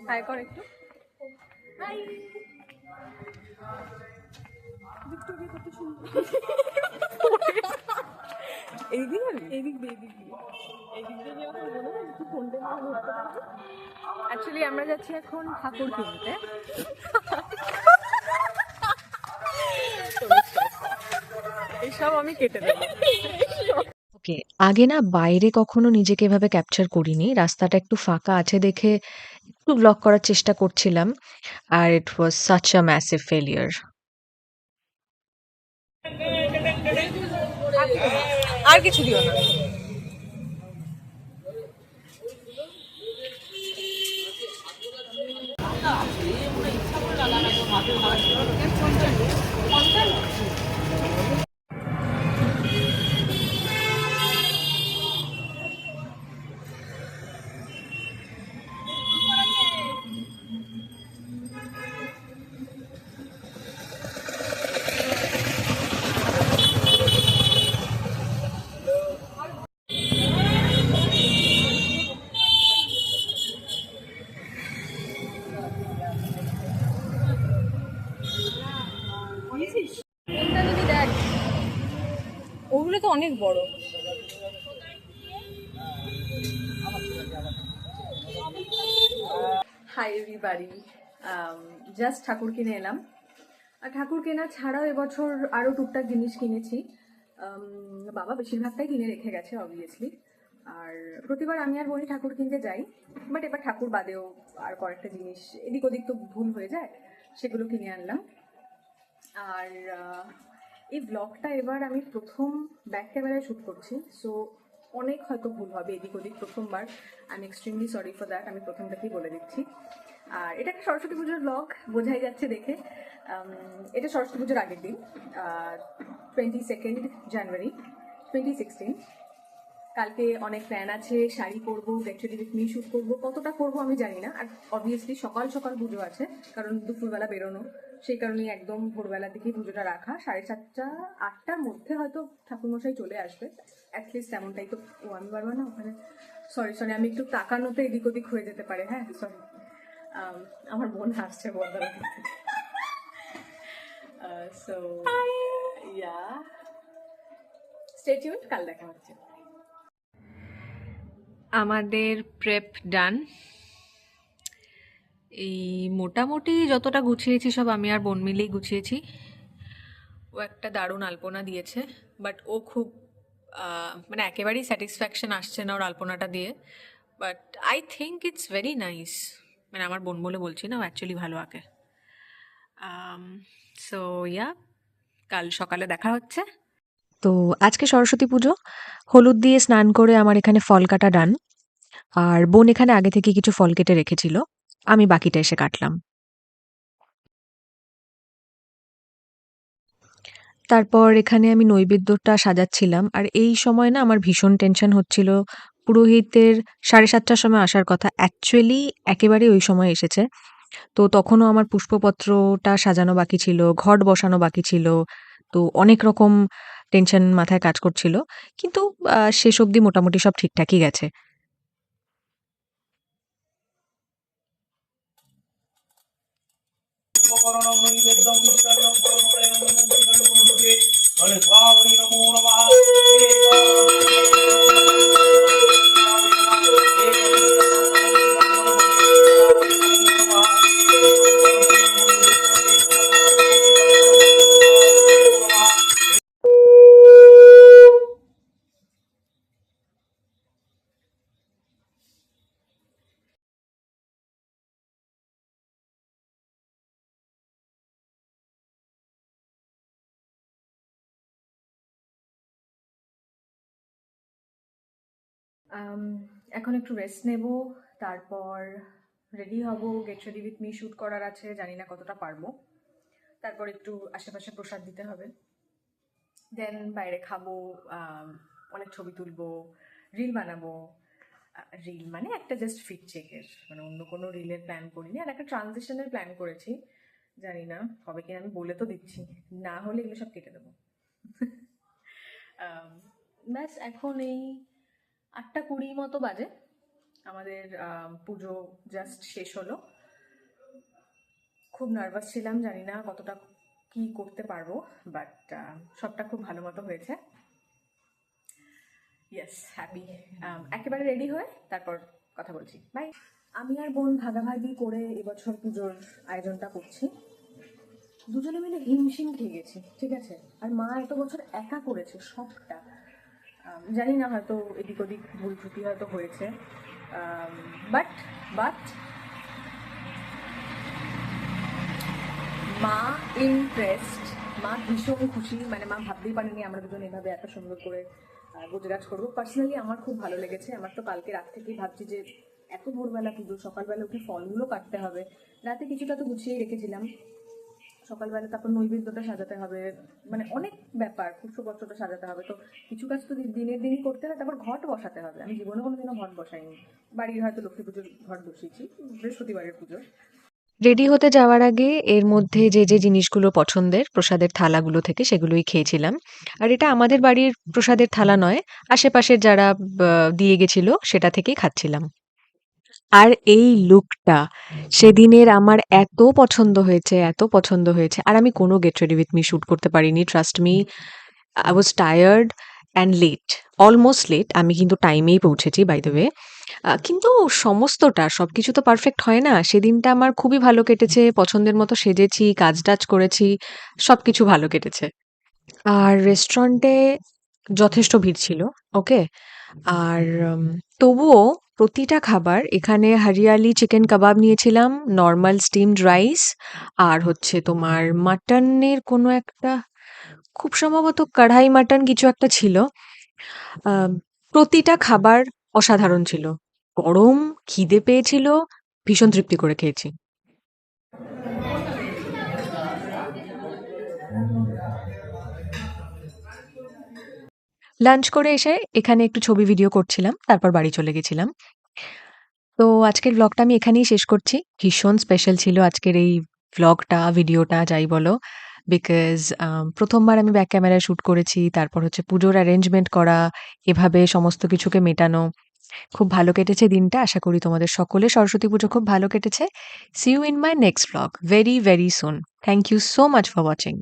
High কর একটু। High. Actually আমরা যাচ্ছি এখন ঠাকুর কিনতে। এইসব আমি কেটে দেবো। ওকে, আগে না বাইরে কখনো নিজেকে এভাবে ক্যাপচার করিনি। রাস্তাটা একটু ফাঁকা আছে দেখে একটু ব্লগ করার চেষ্টা করছিলাম। আর it was such a massive failure. আর কিছু দিও না। যদি দেখ, ওগুলো তো অনেক বড়। হাই এভরিবডি, জাস্ট ঠাকুর কিনে এলাম। আর ঠাকুর কেনা ছাড়াও এবছর আরও টুকটাক জিনিস কিনেছি। বাবা বেশিরভাগটাই কিনে রেখে গেছে অবভিয়াসলি। আর প্রতিবার আমি আর বোনই ঠাকুর কিনতে যাই, বাট এবার ঠাকুর বাদেও আর কয়েকটা জিনিস এদিক ওদিক তো ভুল হয়ে যায়, সেগুলো কিনে আনলাম। আর এই ব্লগটা এবার আমি প্রথম ব্যাক ক্যামেরায় শ্যুট করছি, সো অনেক হয়তো ভুল হবে এদিক ওদিক, প্রথমবার। I am extremely sorry for that, আমি প্রথমটাকেই বলে দিচ্ছি। আর এটা একটা সরস্বতী পুজোর ব্লগ, বোঝাই যাচ্ছে দেখে। এটা সরস্বতী পুজোর আগের দিন, 22 জানুয়ারি 2016। কালকে অনেক প্ল্যান আছে, শাড়ি পরবো, অ্যাকচুয়ালি উইথ মি শ্যুট করবো, কতটা করবো আমি জানি না। আর অবভিয়াসলি সকাল সকাল পুজো আছে, কারণ দুপুরবেলা বেরোনো, সেই কারণেই একদম ভোরবেলা থেকেই পুজোটা রাখা। 7:30 8টার মধ্যে হয়তো ঠাকুরমশাই চলে আসবে, অ্যাটলিস্ট এমনটাই তো। ও আমি পারবো না ওখানে, সরি সরি, আমি একটু তাকানোতে এদিক ওদিক হয়ে যেতে পারে, হ্যাঁ সরি। আমার বোন হাসছে বলদার। সো ইয়া, স্টে টিউনড, কাল দেখা হচ্ছে। আমাদের প্রেপ ডান। এই মোটামুটি যতটা গুছিয়েছি সব আমি আর বোন মিলেই গুছিয়েছি। ও একটা দারুণ আলপনা দিয়েছে, বাট ও খুব মানে একেবারেই স্যাটিসফ্যাকশন আসছে না ওর আলপনাটা দিয়ে, but I think it's very nice. মানে আমার বোন বলে বলছি না, ও অ্যাকচুয়ালি ভালো আঁকে। সো ইয়া, কাল সকালে দেখা হচ্ছে। তো আজকে সরস্বতী পুজো, হলুদ দিয়ে স্নান করে আমার এখানে ফল কাটা ডান। আর বোন এখানে আগে থেকে কিছু ফল কেটে রেখেছিল, আমি বাকিটা এসে কাটলাম। তারপর এখানে আমি নৈবেদ্যটা সাজাচ্ছিলাম। আর এই সময় না আমার ভীষণ টেনশন হচ্ছিল। পুরোহিতের 7:30টার সময় আসার কথা, অ্যাকচুয়ালি একেবারে ওই সময় এসেছে। তো তখনও আমার পুষ্পপত্রটা সাজানো বাকি ছিল, ঘট বসানো বাকি ছিল। তো অনেক রকম টেনশন মাথায় কাজ করছিল, কিন্তু শেষ অবধি মোটামুটি সব ঠিকঠাকই গেছে। এখন একটু রেস্ট নেব, তারপর রেডি হব, gate ready with me shoot করার আছে, জানি না কতটা পারবো। তারপর একটু আশেপাশে প্রসাদ দিতে হবে, দেন বাইরে খাবো, অনেক ছবি তুলবো, রিল বানাবো। রিল মানে একটা জাস্ট ফিট চেকের, মানে অন্য কোনো রিলের প্ল্যান করিনি। আর একটা ট্রানজিশনের প্ল্যান করেছি, জানি না হবে কিনা, আমি বলে তো দিচ্ছি, না হলে এগুলো সব কেটে দেবো। ব্যাস এখন এই 8:20 মতো বাজে, আমাদের পুজো জাস্ট শেষ হলো। খুব নার্ভাস ছিলাম, জানি না কতটা কি করতে পারবো, বাট সবটা খুব ভালো মতো হয়েছে। Yes, happy. একেবারে রেডি হয়ে তারপর কথা বলছি, বাই। আমি আর বোন ভাগাভাগি করে এবছর পুজোর আয়োজনটা করছি। দুজনে মিলে হিমশিম খেয়ে গেছি, ঠিক আছে। আর মা এত বছর একা করেছে সবটা। জানি না, হয়তো এদিক ওদিক ভুল ত্রুটি হয়তো হয়েছে, বাট বাট মা ইমপ্রেসড, মা ভীষণ খুশি। মানে মা ভাবতেই পারেনি আমরা দুজন এভাবে এত সুন্দর করে গোছগাছ করবো। পার্সোনালি আমার খুব ভালো লেগেছে। আমার তো কালকে রাত থেকেই ভাবছি যে এত ভোরবেলা পুজো, সকালবেলা উঠে ফলগুলো কাটতে হবে। রাতে কিছুটা তো গুছিয়েই রেখেছিলাম, সকালবেলা তারপর নৈবেদ্যটা সাজাতে হবে, মানে অনেক ব্যাপার, পুষ্পপত্রটা সাজাতে হবে। তো কিছু কাজ তো দিনের দিনই করতে হয়। তারপর ঘট বসাতে হবে। আমি জীবনে কোনোদিনও ঘট বসাইনি। বাড়ির হয়তো লক্ষ্মী পুজোর ঘট বসিয়েছি, বৃহস্পতিবারের পুজো। রেডি হতে যাওয়ার আগে এর মধ্যে যে জিনিসগুলো পছন্দের প্রসাদের থালাগুলো থেকে সেগুলোই খেয়েছিলাম। আর এটা আমাদের বাড়ির প্রসাদের থালা নয়, আশেপাশের যারা দিয়ে গেছিল সেটা থেকেই খাচ্ছিলাম। আর এই লুকটা সেদিনের আমার এত পছন্দ হয়েছে, এত পছন্দ হয়েছে। আর আমি কোনো get ready with me shoot করতে পারিনি, trust me. I was tired and late, almost late. আমি কিন্তু টাইমেই পৌঁছেছি, বাই দ্য ওয়ে। কিন্তু সমস্তটা সবকিছু তো পারফেক্ট হয় না। সেদিনটা আমার খুবই ভালো কেটেছে, পছন্দের মতো সেজেছি, কাজ-টাজ করেছি, সবকিছু ভালো কেটেছে। আর রেস্টুরেন্টে যথেষ্ট ভিড় ছিল, ওকে? আর তবুও প্রতিটা খাবার, এখানে হরিয়ালি চিকেন কাবাব নিয়েছিলাম, নরমাল স্টিমড রাইস, আর হচ্ছে তোমার মাটনের কোনো একটা, খুব সম্ভবত কড়াই মাটন কিছু একটা ছিল। আম প্রতিটা খাবার অসাধারণ ছিল। গরম, খিদে পেয়েছিল, ভীষণ তৃপ্তি করে খেয়েছি। লাঞ্চ করে এসে এখানে একটু ছবি ভিডিও করছিলাম, তারপর বাড়ি চলে গেছিলাম। তো আজকের ভ্লগটা আমি এখানেই শেষ করছি। ভীষণ স্পেশাল ছিল আজকের এই ভ্লগটা, ভিডিওটা যাই বলো। বিকজ ১ম বার আমি ব্যাক ক্যামেরায় শুট করেছি। তারপর হচ্ছে পুজোর অ্যারেঞ্জমেন্ট করা, এভাবে সমস্ত কিছুকে মেটানো। খুব ভালো কেটেছে দিনটা। আশা করি তোমাদের সকলের সরস্বতী পুজো খুব ভালো কেটেছে। See you in my next vlog very, very soon. Thank you so much for watching.